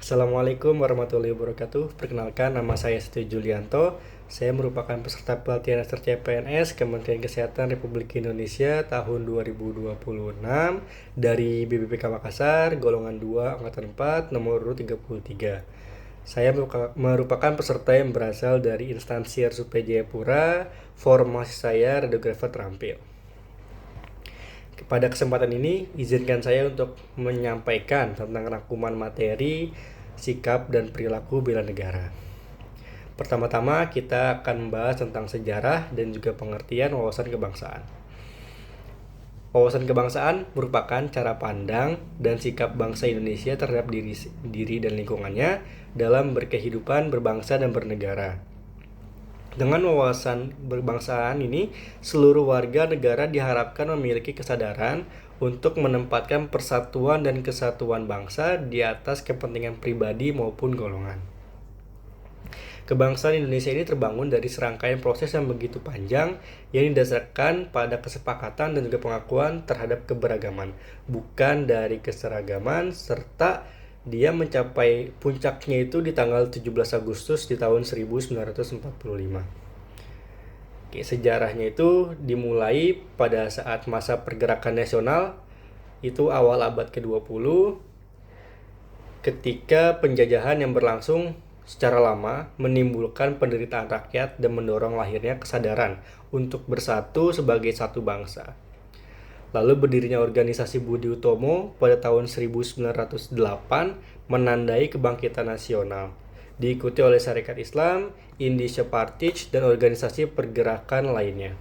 Assalamualaikum warahmatullahi wabarakatuh. Perkenalkan, nama saya Setio Julianto. Saya merupakan peserta pelatihan CPNS Kementerian Kesehatan Republik Indonesia tahun 2026 dari BPPK Makassar, golongan 2, angkatan 4, nomor urut 33. Saya merupakan peserta yang berasal dari instansi RSUP Jayapura. Formasi saya radiografer terampil. Pada kesempatan ini, izinkan saya untuk menyampaikan tentang rangkuman materi, sikap, dan perilaku bela negara. Pertama-tama, kita akan membahas tentang sejarah dan juga pengertian wawasan kebangsaan. Wawasan kebangsaan merupakan cara pandang dan sikap bangsa Indonesia terhadap diri dan lingkungannya dalam berkehidupan, berbangsa, dan bernegara. Dengan wawasan berbangsaan ini, seluruh warga negara diharapkan memiliki kesadaran untuk menempatkan persatuan dan kesatuan bangsa di atas kepentingan pribadi maupun golongan. Kebangsaan Indonesia ini terbangun dari serangkaian proses yang begitu panjang yang didasarkan pada kesepakatan dan juga pengakuan terhadap keberagaman, bukan dari keseragaman, serta dia mencapai puncaknya itu di tanggal 17 Agustus di tahun 1945. Sejarahnya itu dimulai pada saat masa pergerakan nasional, itu awal abad ke-20, ketika penjajahan yang berlangsung secara lama menimbulkan penderitaan rakyat dan mendorong lahirnya kesadaran untuk bersatu sebagai satu bangsa. Lalu berdirinya organisasi Budi Utomo pada tahun 1908 menandai kebangkitan nasional, diikuti oleh Syarikat Islam, Indonesia Partij, dan organisasi pergerakan lainnya.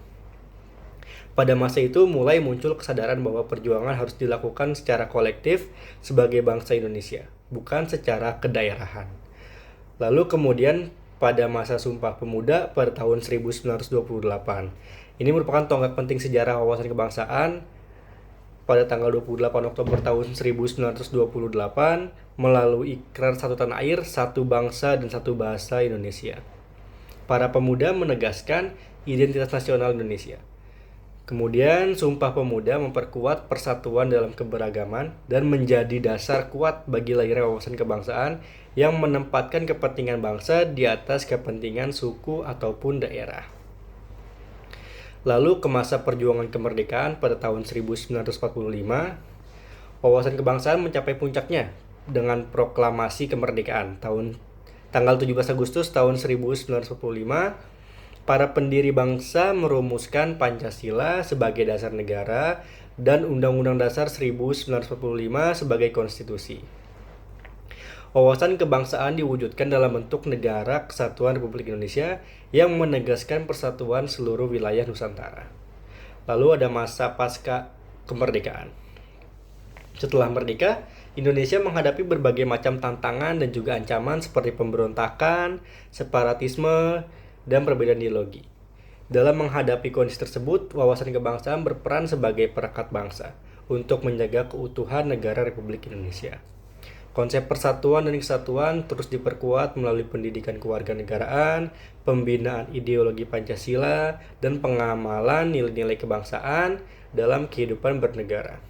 Pada masa itu mulai muncul kesadaran bahwa perjuangan harus dilakukan secara kolektif sebagai bangsa Indonesia, bukan secara kedaerahan. Lalu kemudian pada masa Sumpah Pemuda pada tahun 1928. Ini merupakan tonggak penting sejarah wawasan kebangsaan. Pada tanggal 28 Oktober tahun 1928 melalui Ikrar Satu Tanah Air, Satu Bangsa dan Satu Bahasa Indonesia. Para pemuda menegaskan identitas nasional Indonesia. Kemudian Sumpah Pemuda memperkuat persatuan dalam keberagaman dan menjadi dasar kuat bagi lahirnya wawasan kebangsaan yang menempatkan kepentingan bangsa di atas kepentingan suku ataupun daerah. Lalu ke masa perjuangan kemerdekaan pada tahun 1945, wawasan kebangsaan mencapai puncaknya dengan proklamasi kemerdekaan tanggal 17 Agustus tahun 1945. Para pendiri bangsa merumuskan Pancasila sebagai dasar negara dan Undang-Undang Dasar 1945 sebagai konstitusi. Wawasan kebangsaan diwujudkan dalam bentuk Negara Kesatuan Republik Indonesia yang menegaskan persatuan seluruh wilayah Nusantara. Lalu ada masa pasca kemerdekaan. Setelah merdeka, Indonesia menghadapi berbagai macam tantangan dan juga ancaman seperti pemberontakan, separatisme, dan perbedaan ideologi. Dalam menghadapi kondisi tersebut, wawasan kebangsaan berperan sebagai perekat bangsa untuk menjaga keutuhan negara Republik Indonesia. Konsep persatuan dan kesatuan terus diperkuat melalui pendidikan kewarganegaraan, pembinaan ideologi Pancasila, dan pengamalan nilai-nilai kebangsaan dalam kehidupan bernegara.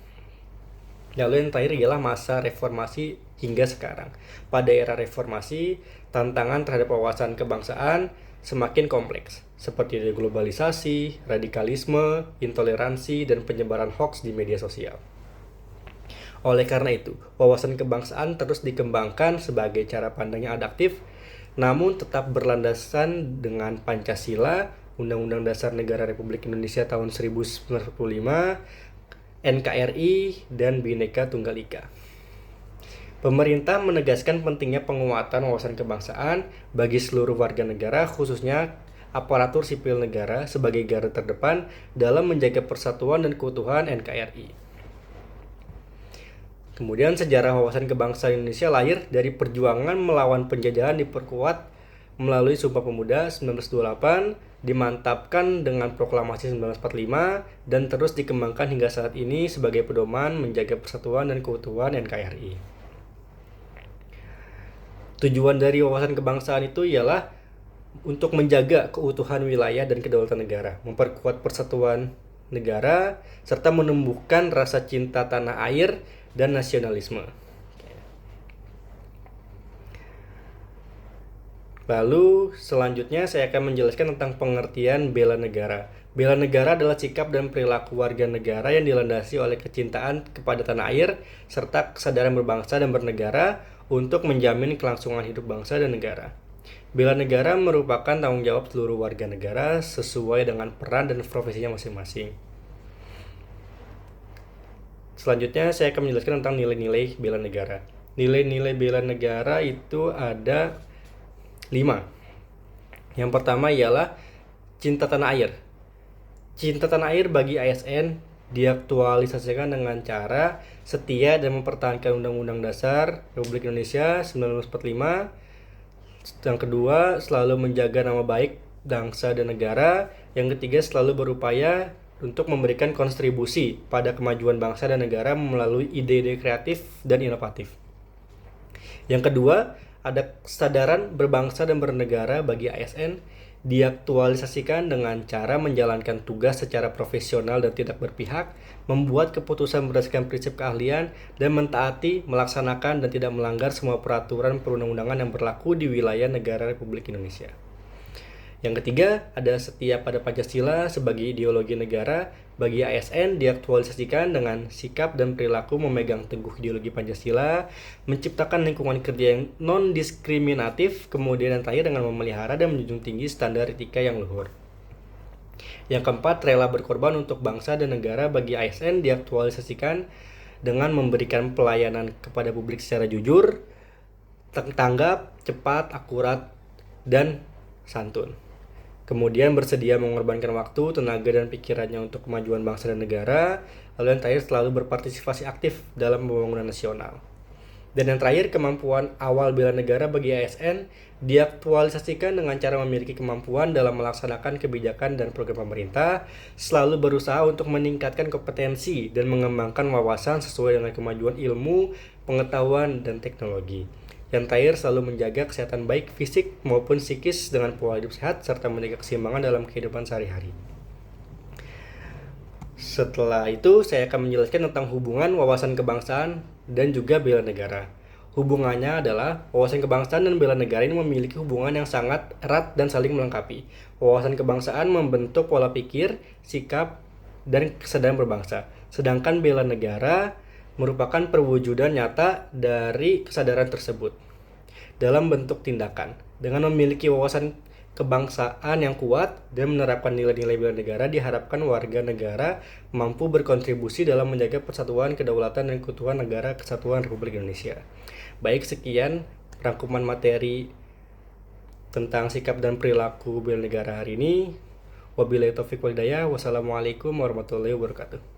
Lalu yang terakhir ialah masa reformasi hingga sekarang. Pada era reformasi, tantangan terhadap wawasan kebangsaan semakin kompleks, seperti globalisasi, radikalisme, intoleransi, dan penyebaran hoaks di media sosial. Oleh karena itu, wawasan kebangsaan terus dikembangkan sebagai cara pandang yang adaptif, namun tetap berlandasan dengan Pancasila, Undang-Undang Dasar Negara Republik Indonesia tahun 1945, NKRI, dan Bhinneka Tunggal Ika. Pemerintah menegaskan pentingnya penguatan wawasan kebangsaan bagi seluruh warga negara, khususnya aparatur sipil negara sebagai garda terdepan dalam menjaga persatuan dan keutuhan NKRI. Kemudian sejarah wawasan kebangsaan Indonesia lahir dari perjuangan melawan penjajahan diperkuat melalui Sumpah Pemuda 1928, dimantapkan dengan Proklamasi 1945, dan terus dikembangkan hingga saat ini sebagai pedoman menjaga persatuan dan keutuhan NKRI. Tujuan dari wawasan kebangsaan itu ialah untuk menjaga keutuhan wilayah dan kedaulatan negara, memperkuat persatuan negara, serta menumbuhkan rasa cinta tanah air dan nasionalisme. Lalu selanjutnya saya akan menjelaskan tentang pengertian bela negara. Bela negara adalah sikap dan perilaku warga negara yang dilandasi oleh kecintaan kepada tanah air serta kesadaran berbangsa dan bernegara untuk menjamin kelangsungan hidup bangsa dan negara. Bela negara merupakan tanggung jawab seluruh warga negara sesuai dengan peran dan profesinya masing-masing. Selanjutnya saya akan menjelaskan tentang nilai-nilai bela negara. Nilai-nilai bela negara itu ada 5. Yang pertama ialah cinta tanah air. Cinta tanah air bagi ASN diaktualisasikan dengan cara setia dan mempertahankan Undang-Undang Dasar Republik Indonesia 1945. Yang kedua, selalu menjaga nama baik bangsa dan negara. Yang ketiga, selalu berupaya untuk memberikan kontribusi pada kemajuan bangsa dan negara melalui ide-ide kreatif dan inovatif. Yang kedua, ada kesadaran berbangsa dan bernegara bagi ASN diaktualisasikan dengan cara menjalankan tugas secara profesional dan tidak berpihak, membuat keputusan berdasarkan prinsip keahlian, dan mentaati, melaksanakan, dan tidak melanggar semua peraturan perundang-undangan yang berlaku di wilayah negara Republik Indonesia. Yang ketiga, ada setia pada Pancasila sebagai ideologi negara. Bagi ASN diaktualisasikan dengan sikap dan perilaku memegang teguh ideologi Pancasila, menciptakan lingkungan kerja yang non-diskriminatif, kemudian yang terakhir dengan memelihara dan menjunjung tinggi standar etika yang luhur. Yang keempat, rela berkorban untuk bangsa dan negara. Bagi ASN diaktualisasikan dengan memberikan pelayanan kepada publik secara jujur, tanggap, cepat, akurat, dan santun. Kemudian bersedia mengorbankan waktu, tenaga, dan pikirannya untuk kemajuan bangsa dan negara. Lalu yang terakhir, selalu berpartisipasi aktif dalam pembangunan nasional. Dan yang terakhir, kemampuan awal bela negara bagi ASN diaktualisasikan dengan cara memiliki kemampuan dalam melaksanakan kebijakan dan program pemerintah, selalu berusaha untuk meningkatkan kompetensi dan mengembangkan wawasan sesuai dengan kemajuan ilmu, pengetahuan, dan teknologi. Yang terakhir, selalu menjaga kesehatan baik fisik maupun psikis dengan pola hidup sehat serta menjaga keseimbangan dalam kehidupan sehari-hari. Setelah itu, saya akan menjelaskan tentang hubungan wawasan kebangsaan dan juga bela negara. Hubungannya adalah wawasan kebangsaan dan bela negara ini memiliki hubungan yang sangat erat dan saling melengkapi. Wawasan kebangsaan membentuk pola pikir, sikap, dan kesadaran berbangsa. Sedangkan bela negara merupakan perwujudan nyata dari kesadaran tersebut dalam bentuk tindakan. Dengan memiliki wawasan kebangsaan yang kuat dan menerapkan nilai-nilai bela negara, diharapkan warga negara mampu berkontribusi dalam menjaga persatuan, kedaulatan, dan keutuhan negara kesatuan Republik Indonesia. Baik, sekian rangkuman materi tentang sikap dan perilaku bela negara hari ini. Wabillahi taufiq wal hidayah. Wassalamualaikum warahmatullahi wabarakatuh.